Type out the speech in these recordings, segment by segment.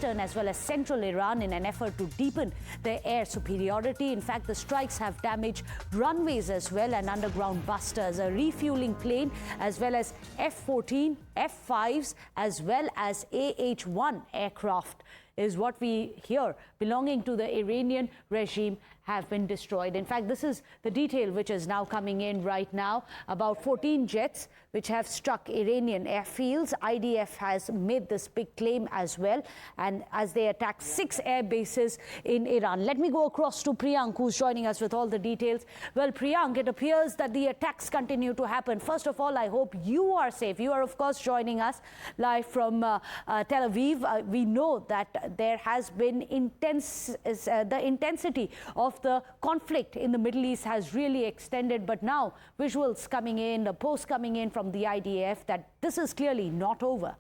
eastern as well as central Iran in an effort to deepen their air superiority. In fact, the strikes have damaged runways as well and underground busters, a refueling plane as well as F-14, F-5s as well as AH-1 aircraft is what we hear belonging to the Iranian regime have been destroyed. In fact, this is the detail which is now coming in right now. About 14 jets which have struck Iranian airfields. IDF has made this big claim as well, and as they attack 6 air bases in Iran. Let me go across to Priyank, who's joining us with all the details. Well, Priyank, it appears that the attacks continue to happen. First of all, I hope you are safe. You are, of course, joining us live from Tel Aviv. We know that there has been the intensity of the conflict in the Middle East has really extended, but now visuals coming in, the post coming in from the IDF that this is clearly not over.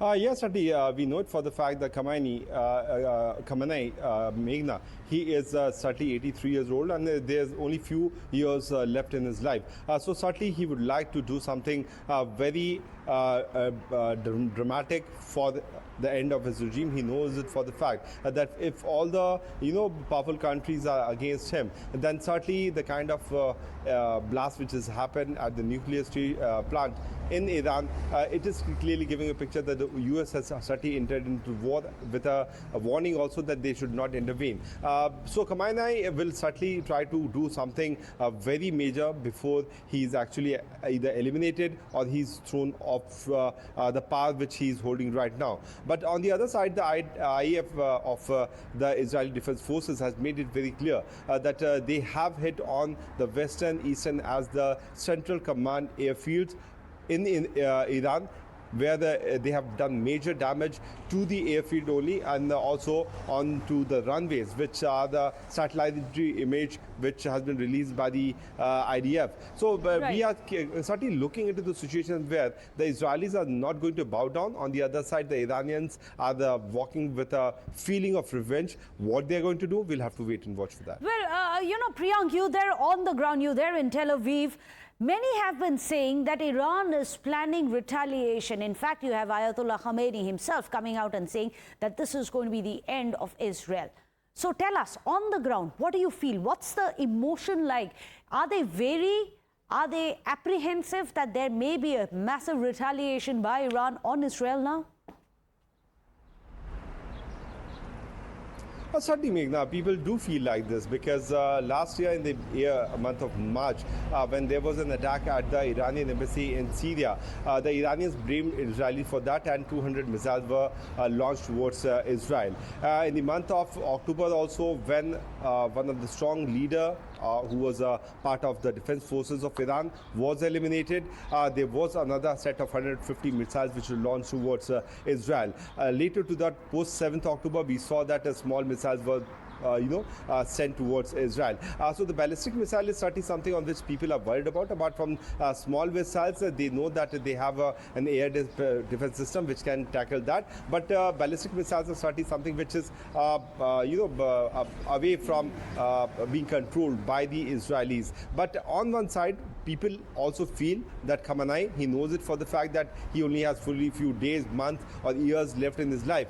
Yes, Adi, we know it for the fact that Khamenei, Meghna, he is certainly 83 years old, and there's only few years left in his life. So certainly he would like to do something very dramatic for the end of his regime. He knows it for the fact that if all the powerful countries are against him, then certainly the kind of blast which has happened at the nuclear plant in Iran, it is clearly giving a picture that the US has certainly entered into war with a warning also that they should not intervene. So Khamenei will certainly try to do something very major before he is actually either eliminated or he's thrown off the path which he is holding right now. But on the other side, the IAF of the Israeli Defense Forces has made it very clear that they have hit on the western, eastern as the central command airfields in Iran, where they have done major damage to the airfield only, and also onto the runways, which are the satellite image which has been released by the IDF. So we are certainly looking into the situation where the Israelis are not going to bow down. On the other side, the Iranians are walking with a feeling of revenge. What they're going to do, we'll have to wait and watch for that. Well, Priyank, you there on the ground, you there in Tel Aviv. Many have been saying that Iran is planning retaliation. In fact, you have Ayatollah Khamenei himself coming out and saying that this is going to be the end of Israel. So tell us, on the ground, what do you feel? What's the emotion like? Are they apprehensive that there may be a massive retaliation by Iran on Israel now? Certainly, Meghna, people do feel like this because last year in the month of March, when there was an attack at the Iranian embassy in Syria, the Iranians blamed Israelis for that, and 200 missiles were launched towards Israel. In the month of October also, when one of the strong leader who was a part of the defense forces of Iran was eliminated, there was another set of 150 missiles which were launched towards Israel. Later to that, post 7th October, we saw that a small missiles were sent towards Israel. So the ballistic missile is certainly something on which people are worried about. Apart from small missiles, they know that they have an air defense system which can tackle that. But ballistic missiles are certainly something which is away from being controlled by the Israelis. But on one side, people also feel that Khamenei, he knows it for the fact that he only has fully few days, months or years left in his life.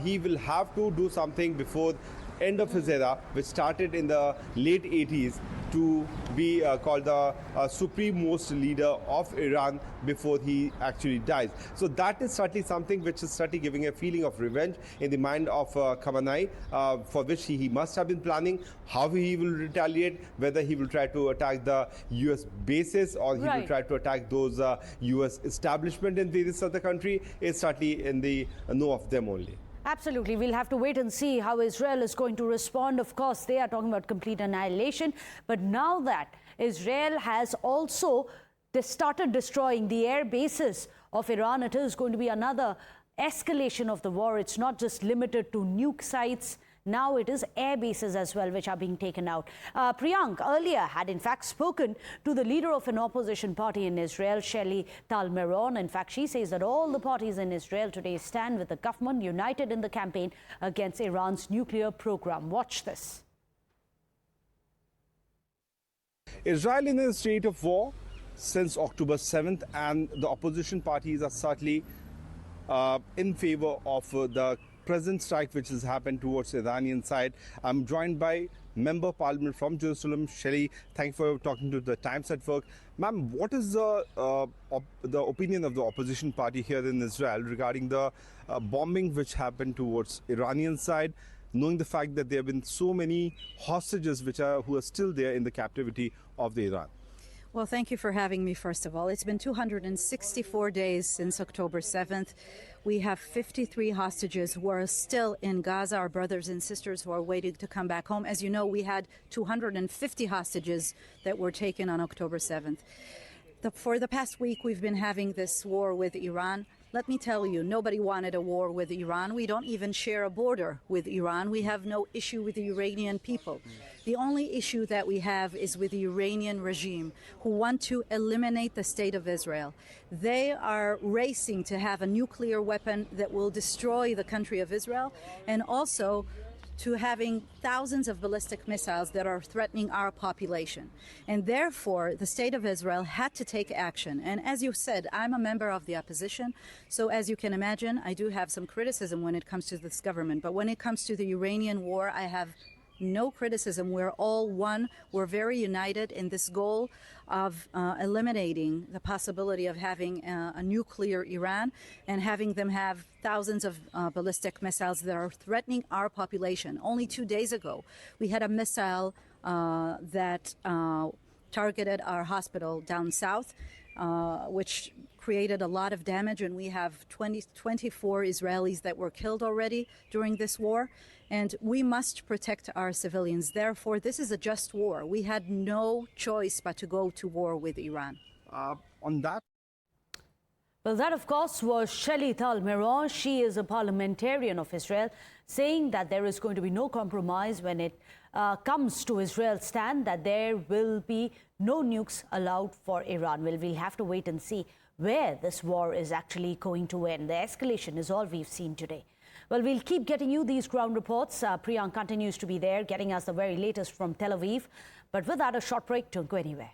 He will have to do something before end of his era, which started in the late 80s, to be called the supreme-most leader of Iran before he actually dies. So that is certainly something which is certainly giving a feeling of revenge in the mind of Khamenei, for which he must have been planning how he will retaliate, whether he will try to attack the US bases or he will try to attack those US establishment in various other country, is certainly in the know of them only. Absolutely. We'll have to wait and see how Israel is going to respond. Of course, they are talking about complete annihilation. But now that Israel has also started destroying the air bases of Iran, it is going to be another escalation of the war. It's not just limited to nuke sites. Now it is air bases as well which are being taken out. Priyank earlier had in fact spoken to the leader of an opposition party in Israel, Shelley Tal Meron. In fact, she says that all the parties in Israel today stand with the government, united in the campaign against Iran's nuclear program. Watch this. Israel in a state of war. since October 7th, and the opposition parties are certainly in favor of the present strike which has happened towards the Iranian side. I'm joined by Member Parliament from Jerusalem, Shelley. Thank you for talking to the Times at Work. Ma'am, what is the opinion of the opposition party here in Israel regarding the bombing which happened towards Iranian side, knowing the fact that there have been so many hostages who are still there in the captivity of the Iran? Well, thank you for having me, first of all. It's been 264 days since October 7th. We have 53 hostages who are still in Gaza, our brothers and sisters who are waiting to come back home. As you know, we had 250 hostages that were taken on October 7th. For the past week, we've been having this war with Iran. Let me tell you, nobody wanted a war with Iran. We don't even share a border with Iran. We have no issue with the Iranian people. The only issue that we have is with the Iranian regime, who want to eliminate the state of Israel. They are racing to have a nuclear weapon that will destroy the country of Israel, and also to having thousands of ballistic missiles that are threatening our population. And therefore, the state of Israel had to take action. And as you said, I'm a member of the opposition. So as you can imagine, I do have some criticism when it comes to this government. But when it comes to the Iranian war, I have no criticism. We're all one. We're very united in this goal of eliminating the possibility of having a nuclear Iran and having them have thousands of ballistic missiles that are threatening our population. Only 2 days ago, we had a missile that targeted our hospital down south, which created a lot of damage, and we have 24 Israelis that were killed already during this war, and we must protect our civilians. Therefore, this is a just war. We had no choice but to go to war with Iran. On that. Well, that, of course, was Shelley Tal-Meron. She is a parliamentarian of Israel, saying that there is going to be no compromise when it comes to Israel's stand, that there will be no nukes allowed for Iran. Well, we'll have to wait and see where this war is actually going to end. The escalation is all we've seen today. Well, we'll keep getting you these ground reports. Priyank continues to be there, getting us the very latest from Tel Aviv. But with that, a short break. Don't go anywhere.